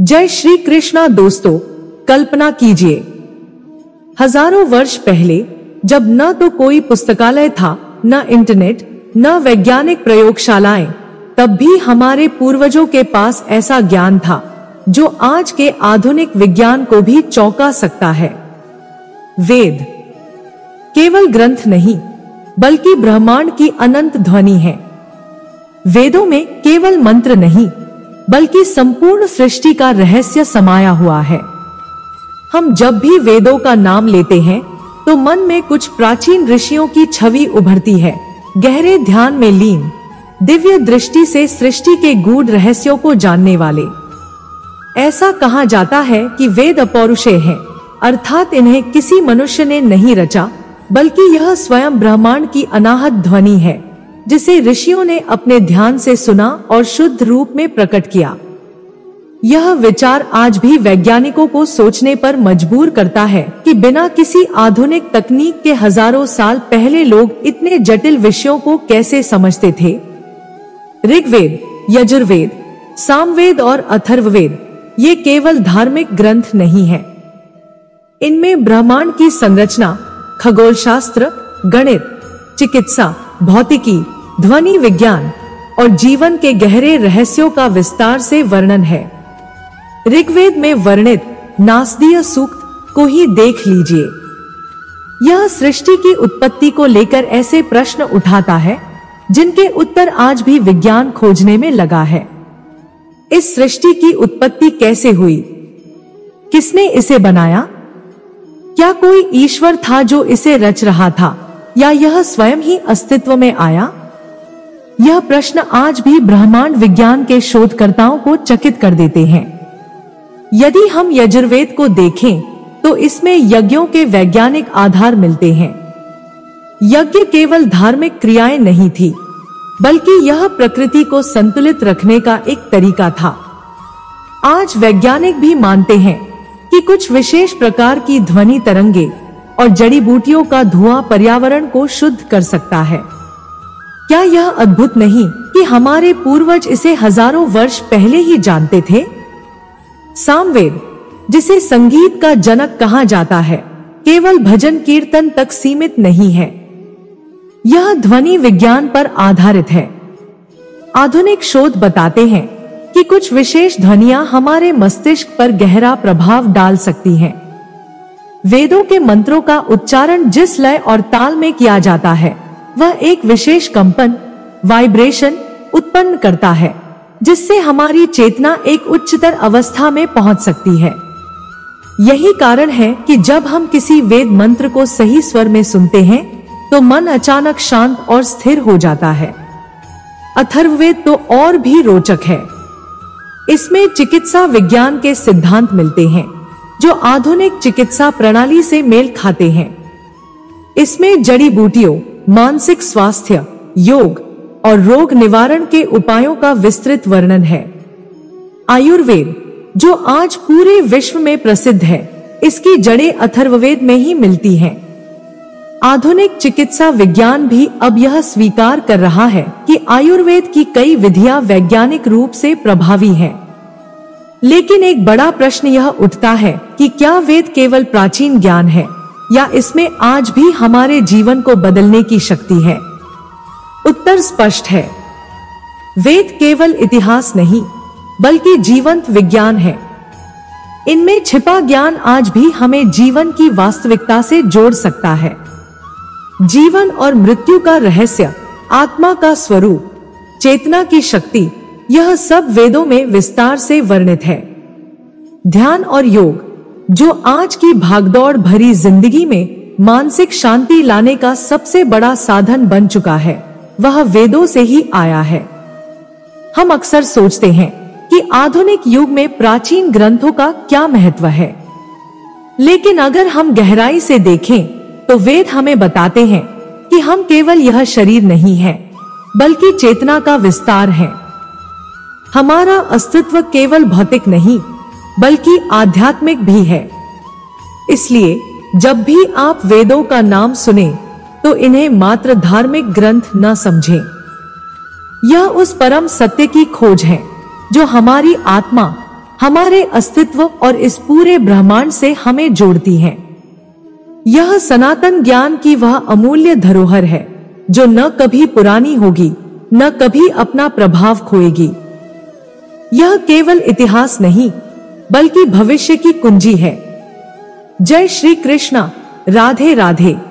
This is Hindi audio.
जय श्री कृष्णा दोस्तों, कल्पना कीजिए हजारों वर्ष पहले जब न तो कोई पुस्तकालय था, न इंटरनेट, न वैज्ञानिक प्रयोगशालाएं, तब भी हमारे पूर्वजों के पास ऐसा ज्ञान था जो आज के आधुनिक विज्ञान को भी चौंका सकता है। वेद केवल ग्रंथ नहीं बल्कि ब्रह्मांड की अनंत ध्वनि है। वेदों में केवल मंत्र नहीं बल्कि संपूर्ण सृष्टि का रहस्य समाया हुआ है। हम जब भी वेदों का नाम लेते हैं तो मन में कुछ प्राचीन ऋषियों की छवि उभरती है, गहरे ध्यान में लीन, दिव्य दृष्टि से सृष्टि के गूढ़ रहस्यों को जानने वाले। ऐसा कहा जाता है कि वेद अपौरुषेय हैं, अर्थात इन्हें किसी मनुष्य ने नहीं रचा, बल्कि यह स्वयं ब्रह्मांड की अनाहत ध्वनि है जिसे ऋषियों ने अपने ध्यान से सुना और शुद्ध रूप में प्रकट किया। यह विचार आज भी वैज्ञानिकों को सोचने पर मजबूर करता है कि बिना किसी आधुनिक तकनीक के हजारों साल पहले लोग इतने जटिल विषयों को कैसे समझते थे। ऋग्वेद, यजुर्वेद, सामवेद और अथर्ववेद ये केवल धार्मिक ग्रंथ नहीं है। इनमें ब्रह्मांड की संरचना, खगोलशास्त्र, गणित, चिकित्सा, भौतिकी, ध्वनि विज्ञान और जीवन के गहरे रहस्यों का विस्तार से वर्णन है। ऋग्वेद में वर्णित नासदीय सूक्त को ही देख लीजिए। यह सृष्टि की उत्पत्ति को लेकर ऐसे प्रश्न उठाता है जिनके उत्तर आज भी विज्ञान खोजने में लगा है। इस सृष्टि की उत्पत्ति कैसे हुई? किसने इसे बनाया? क्या कोई ईश्वर था जो इसे रच रहा था, या यह स्वयं ही अस्तित्व में आया? यह प्रश्न आज भी ब्रह्मांड विज्ञान के शोधकर्ताओं को चकित कर देते हैं। यदि हम यजुर्वेद को देखें तो इसमें यज्ञों के वैज्ञानिक आधार मिलते हैं। यज्ञ केवल धार्मिक क्रियाएं नहीं थी, बल्कि यह प्रकृति को संतुलित रखने का एक तरीका था। आज वैज्ञानिक भी मानते हैं कि कुछ विशेष प्रकार की ध्वनि तरंगे और जड़ी बूटियों का धुआं पर्यावरण को शुद्ध कर सकता है। क्या यह अद्भुत नहीं कि हमारे पूर्वज इसे हजारों वर्ष पहले ही जानते थे? सामवेद, जिसे संगीत का जनक कहा जाता है, केवल भजन कीर्तन तक सीमित नहीं है। यह ध्वनि विज्ञान पर आधारित है। आधुनिक शोध बताते हैं कि कुछ विशेष ध्वनियां हमारे मस्तिष्क पर गहरा प्रभाव डाल सकती हैं। वेदों के मंत्रों का उच्चारण जिस लय और ताल में किया जाता है, वह एक विशेष कंपन, वाइब्रेशन उत्पन्न करता है, जिससे हमारी चेतना एक उच्चतर अवस्था में पहुंच सकती है। यही कारण है कि जब हम किसी वेद मंत्र को सही स्वर में सुनते हैं तो मन अचानक शांत और स्थिर हो जाता है। अथर्ववेद तो और भी रोचक है। इसमें चिकित्सा विज्ञान के सिद्धांत मिलते हैं जो आधुनिक चिकित्सा प्रणाली से मेल खाते हैं। इसमें जड़ी बूटियों, मानसिक स्वास्थ्य, योग और रोग निवारण के उपायों का विस्तृत वर्णन है। आयुर्वेद, जो आज पूरे विश्व में प्रसिद्ध है, इसकी जड़ें अथर्ववेद में ही मिलती हैं। आधुनिक चिकित्सा विज्ञान भी अब यह स्वीकार कर रहा है कि आयुर्वेद की कई विधियां वैज्ञानिक रूप से प्रभावी हैं। लेकिन एक बड़ा प्रश्न यह उठता है कि क्या वेद केवल प्राचीन ज्ञान है, या इसमें आज भी हमारे जीवन को बदलने की शक्ति है? उत्तर स्पष्ट है। वेद केवल इतिहास नहीं बल्कि जीवंत विज्ञान है। इनमें छिपा ज्ञान आज भी हमें जीवन की वास्तविकता से जोड़ सकता है। जीवन और मृत्यु का रहस्य, आत्मा का स्वरूप, चेतना की शक्ति, यह सब वेदों में विस्तार से वर्णित है। ध्यान और योग, जो आज की भागदौड़ भरी जिंदगी में मानसिक शांति लाने का सबसे बड़ा साधन बन चुका है, वह वेदों से ही आया है। हम अक्सर सोचते हैं कि आधुनिक युग में प्राचीन ग्रंथों का क्या महत्व है, लेकिन अगर हम गहराई से देखें तो वेद हमें बताते हैं कि हम केवल यह शरीर नहीं है, बल्कि चेतना का विस्तार है। हमारा अस्तित्व केवल भौतिक नहीं बल्कि आध्यात्मिक भी है। इसलिए जब भी आप वेदों का नाम सुने तो इन्हें मात्र धार्मिक ग्रंथ न समझें। यह उस परम सत्य की खोज है जो हमारी आत्मा, हमारे अस्तित्व और इस पूरे ब्रह्मांड से हमें जोड़ती हैं। यह सनातन ज्ञान की वह अमूल्य धरोहर है जो न कभी पुरानी होगी, न कभी अपना प्रभाव खोएगी। यह केवल इतिहास नहीं, बल्कि भविष्य की कुंजी है। जय श्री कृष्णा। राधे राधे।